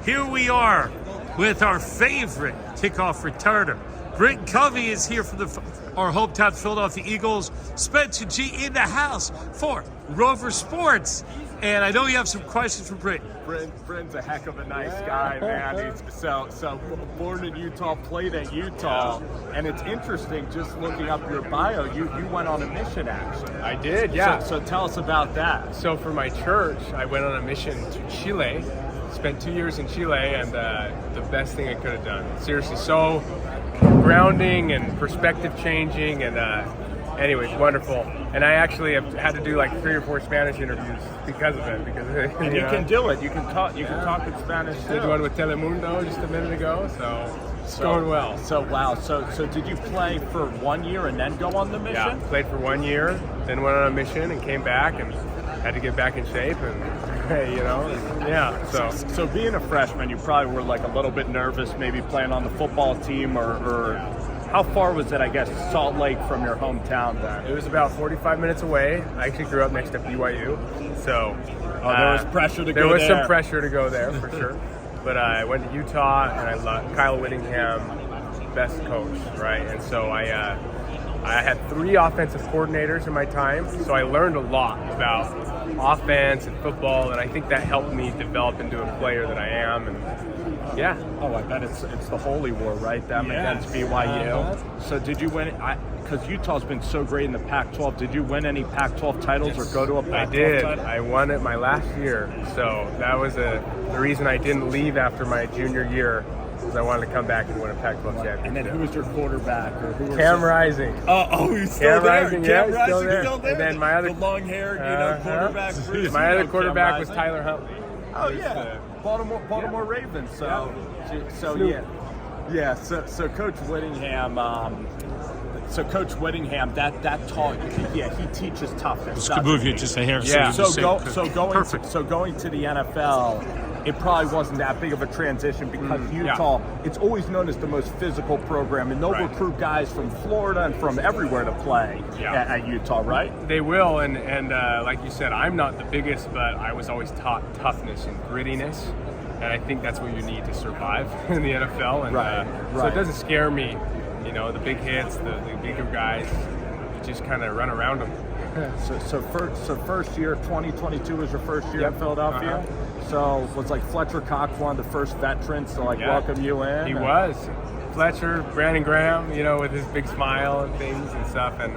Here we are with our favorite kickoff returner. Britton Covey is here from our hometown Philadelphia Eagles. Spencer G in the house for Rover Sports. And I know you have some questions for Britton. Britton's a heck of a nice guy, man. He's so born in Utah, played at Utah, and it's interesting just looking up your bio. You went on a mission, actually. I did, yeah. So tell us about that. So for my church, I went on a mission to Chile. Spent 2 years in Chile, and the best thing I could have done. Seriously, so grounding and perspective changing, and anyways, wonderful. And I actually have had to do like 3 or 4 Spanish interviews because of it. Because and you can do it. You can talk. You can talk in Spanish. Did one with Telemundo just a minute ago, so it's going well. So wow. So did you play for 1 year and then go on the mission? Yeah, played for 1 year, then went on a mission and came back and had to get back in shape and yeah. So being a freshman, you probably were like a little bit nervous, maybe playing on the football team or how far was it, I guess, Salt Lake from your hometown then? It was about 45 minutes away. I actually grew up next to BYU, so there was pressure to go there. There was some pressure to go there, for sure. But I went to Utah, and I loved Kyle Whittingham, best coach, right? And so I had 3 offensive coordinators in my time, so I learned a lot about offense and football, and I think that helped me develop into a player that I am. And yeah. Oh, I bet it's the holy war, right? Them against BYU. So did you win? Because Utah's been so great in the Pac-12. Did you win any Pac-12 titles or go to a Pac-12 title? I won it my last year. So that was the reason I didn't leave after my junior year, because I wanted to come back and win a Pac-12 championship. And then who was your quarterback? Or who Cam Rising. Oh, he's still there. Rising, Cam he's Rising still there. still there. And then my other long-haired, quarterback. Bruce, my other quarterback was Tyler Huntley. Oh yeah, Baltimore Ravens. So Coach Whittingham. Coach Whittingham, that taught. Yeah, he teaches toughness. This could move you just a hair. Yeah. Going to the NFL. It probably wasn't that big of a transition because Utah, it's always known as the most physical program, and they'll recruit guys from Florida and from everywhere to play at Utah, right? They will, and like you said, I'm not the biggest, but I was always taught toughness and grittiness, and I think that's what you need to survive in the NFL. And so it doesn't scare me, the big hits, the bigger guys, you just kind of run around them. So first year, 2022 was your first year in Philadelphia. So was like Fletcher Cox one of the first veterans to welcome you in? He was. Fletcher, Brandon Graham, with his big smile and things and stuff, and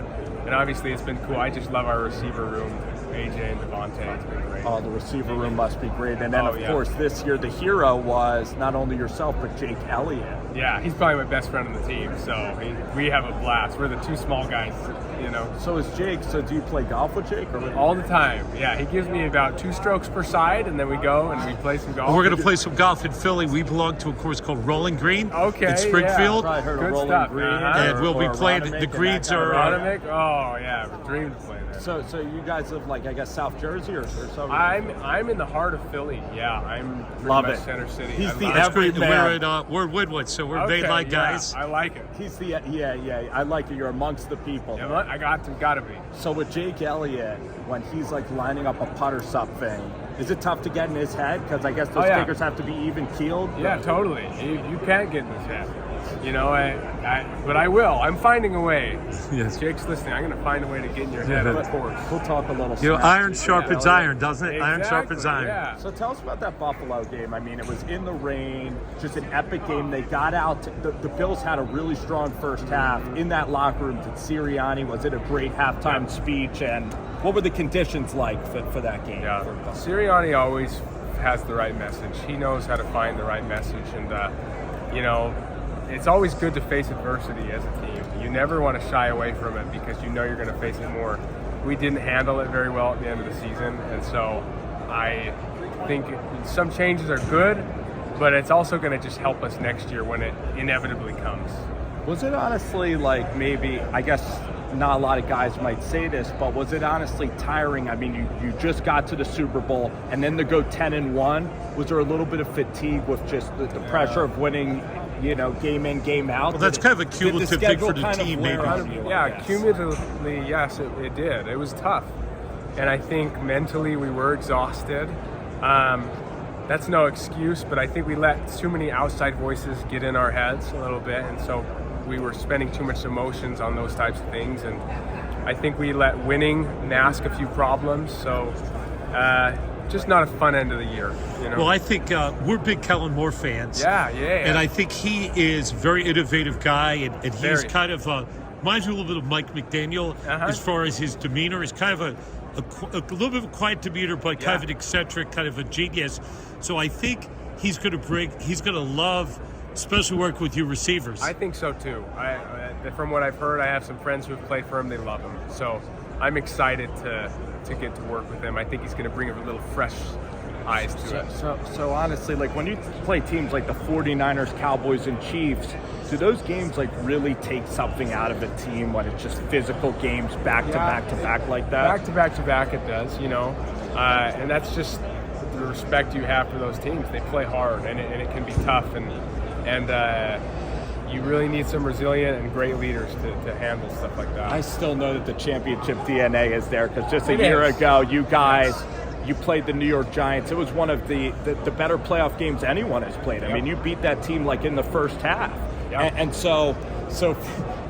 obviously it's been cool. I just love our receiver room, AJ and Devontae. It's been great. Oh, the receiver room must be great. And then of course this year the hero was not only yourself but Jake Elliott. Yeah, he's probably my best friend on the team. So we have a blast. We're the 2 small guys. So is Jake. So do you play golf with Jake? All the time. Yeah, he gives me about 2 strokes per side, and then we go and we play some golf. We're going to play some golf in Philly. We belong to a course called Rolling Green in Yeah. Springfield. I heard Good of Rolling stuff. Green. And we'll be playing. The greens are. Oh yeah, we dream to play there. So you guys live I guess South Jersey or something? I'm in the heart of Philly. Yeah, I'm pretty much Center City. He's the everyman. We're Woodwood, so we're Baylight guys. I like it. He's the I like it. You're amongst the people. Yeah, I got to be. So with Jake Elliott, when he's lining up a putt or something, is it tough to get in his head? Because I guess those figures have to be even keeled. Yeah, totally. You can't get in his head. But I will. I'm finding a way. Yes. Jake's listening. I'm going to find a way to get in your head, of course. We'll talk a little. Iron sharpens iron, doesn't it? Exactly, Iron sharpens iron. Yeah. So tell us about that Buffalo game. I mean, it was in the rain, just an epic game. They got out. The Bills had a really strong first half. In that locker room, did Sirianni, was it a great halftime speech? And what were the conditions like for that game? Yeah. Sirianni always has the right message. He knows how to find the right message. And, it's always good to face adversity as a team. You never want to shy away from it because you know you're going to face it more. We didn't handle it very well at the end of the season, and so I think some changes are good, but it's also going to just help us next year when it inevitably comes. Was it honestly maybe, I guess not a lot of guys might say this, but was it honestly tiring? I mean, you just got to the Super Bowl, and then to go 10-1, was there a little bit of fatigue with just the pressure of winning, game in, game out? Well, that's kind of a cumulative thing for the team, maybe. Cumulatively, yes, it did. It was tough. And I think mentally we were exhausted. that's no excuse, but I think we let too many outside voices get in our heads a little bit, and so we were spending too much emotions on those types of things, and I think we let winning mask a few problems. So just not a fun end of the year, you know. Well, I think we're big Kellen Moore fans. Yeah. And I think he is a very innovative guy, and he's Very. kind of reminds me a little bit of Mike McDaniel as far as his demeanor. He's kind of a little bit of a quiet demeanor, but kind of an eccentric, kind of a genius. So I think he's going to love, especially working with you receivers. I think so too. From what I've heard, I have some friends who've played for him. They love him. So I'm excited to get to work with him. I think he's going to bring a little fresh eyes to it. So honestly, like when you play teams like the 49ers, Cowboys, and Chiefs, do those games like really take something out of a team when it's just physical games back to back like that? Back to back, it does, you know. And that's just the respect you have for those teams. They play hard, and it can be tough, and you really need some resilient and great leaders to handle stuff like that. I still know that the championship DNA is there, because just a year ago, you guys, you played the New York Giants. It was one of the better playoff games anyone has played. I mean, you beat that team like in the first half. Yep. And so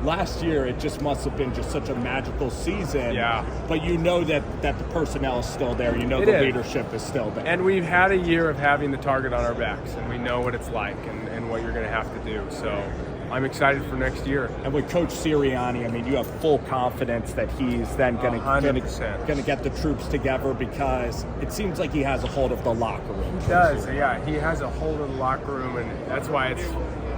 last year, it just must have been just such a magical season. Yeah. But you know that the personnel is still there. You know the leadership is still there. And we've had a year of having the target on our backs, and we know what it's like and what you're going to have to do. So I'm excited for next year. And with Coach Sirianni, I mean, you have full confidence that he's then going to get the troops together, because it seems like he has a hold of the locker room. He does, yeah. He has a hold of the locker room, and that's why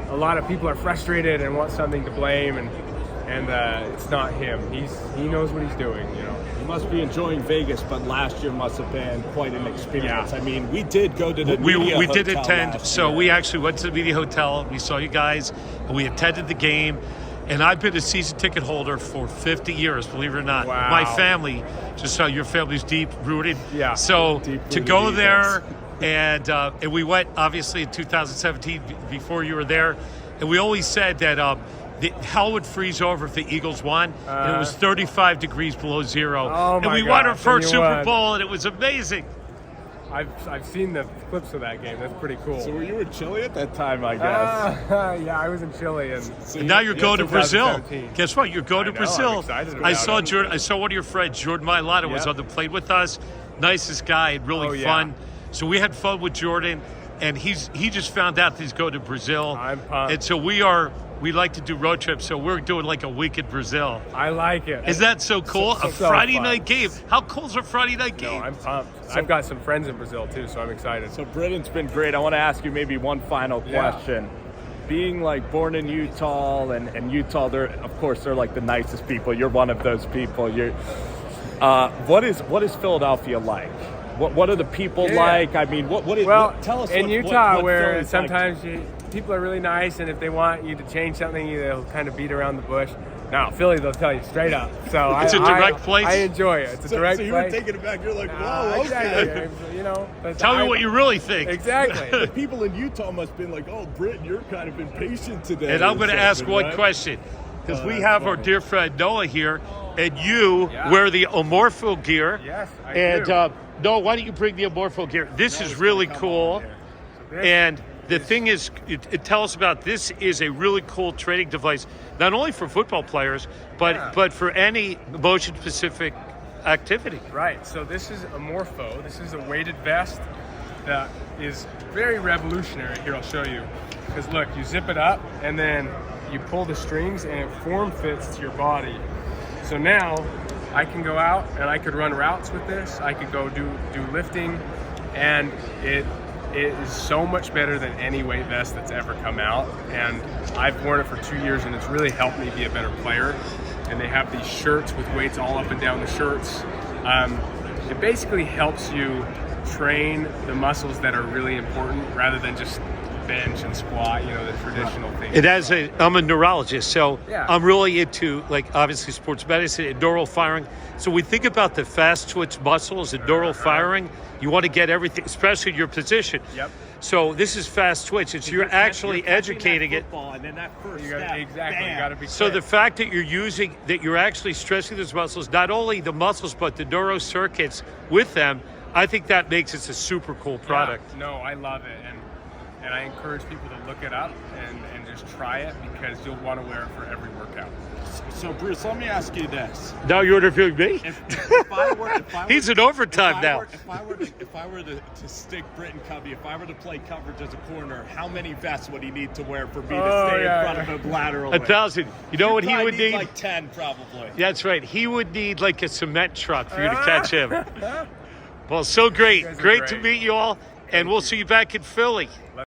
a lot of people are frustrated and want something to blame, and it's not him. He knows what he's doing, you know. He must be enjoying Vegas, but last year must have been quite an experience. Yeah. I mean, we did go to the media we hotel did attend, last so year. we actually went to the media hotel. We saw you guys, and we attended the game. And I've been a season ticket holder for 50 years, believe it or not. Wow. My family, just how your family's deep rooted. Yeah. So Deep to rooted go Eagles. there, and we went obviously in 2017 before you were there, and we always said that the hell would freeze over if the Eagles won, and it was 35 degrees below zero. Oh and my we won our gosh, first and you Super won. Bowl, and it was amazing. I've seen the clips of that game. That's pretty cool. So were you in Chile at that time, I guess? Yeah, I was in Chile, and And now you're going to Brazil. 2017. Guess what? You're going to I know, Brazil. I'm excited about I saw it. Jordan. I saw one of your friends, Jordan Mailata, was Yeah. on the plane with us. Nicest guy, and really Oh, yeah. fun. So we had fun with Jordan, and he just found out that he's going to Brazil. I'm pumped. And so we like to do road trips, so we're doing like a week in Brazil. I like it. Is that so cool? So a Friday fun. night game. How cool is a Friday night No, game? I'm pumped. I've got some friends in Brazil too, so I'm excited. So Britain's been great. I want to ask you maybe one final Yeah. question. Being like born in Utah, and Utah, they're like the nicest people. You're one of those people. What is Philadelphia like? What are the people like? I mean, tell us. In Utah, what where Philly's like. sometimes people are really nice, and if they want you to change something, they'll kind of beat around the bush. No, Philly, they'll tell you straight up. So It's a direct place? I enjoy it. It's a direct So you place. were taken aback. You're like, whoa, okay. Exactly. You know, but Tell me what you really think. Exactly. The people in Utah must have been like, oh, Britt, you're kind of impatient today. And I'm or going to ask something, one right? question, because we that's have our funny. dear friend Noah here, and you Yeah. wear the Amorpho gear. Yes, I and do. Noah, why don't you bring the Amorpho gear? This is really cool. And the thing is, it tells us about this is a really cool training device, not only for football players, but for any motion specific activity. Right. So this is a Morpho. This is a weighted vest that is very revolutionary. Here, I'll show you. Because look, you zip it up and then you pull the strings and it form fits to your body. So now I can go out and I could run routes with this. I could go do lifting, and it is so much better than any weight vest that's ever come out. And I've worn it for 2 years, and it's really helped me be a better player. And they have these shirts with weights all up and down the shirts. It basically helps you train the muscles that are really important rather than just bench and squat, the traditional things. I'm a neurologist, so Yeah. I'm really into, obviously sports medicine and neural firing. So we think about the fast twitch muscles and neural firing. You want to get everything, especially in your position. Yep. So this is fast twitch. You're actually educating it. And then that first You gotta, exactly. You got to be So quick. the fact that you're actually stressing those muscles, not only the muscles, but the neurocircuits with them I think that makes it a super cool product. Yeah, no, I love it, and I encourage people to look it up and just try it because you'll want to wear it for every workout. So Bruce, let me ask you this: Now you're interviewing me? if I were He's in overtime now. If I were to stick Britton Covey, if I were to play coverage as a corner, how many vests would he need to wear for me to stay in front of him laterally? 1,000. You know what he would need? Like 10, probably. That's right. He would need like a cement truck for you to catch him. Well, so great. Great to meet you all, and we'll see you back in Philly.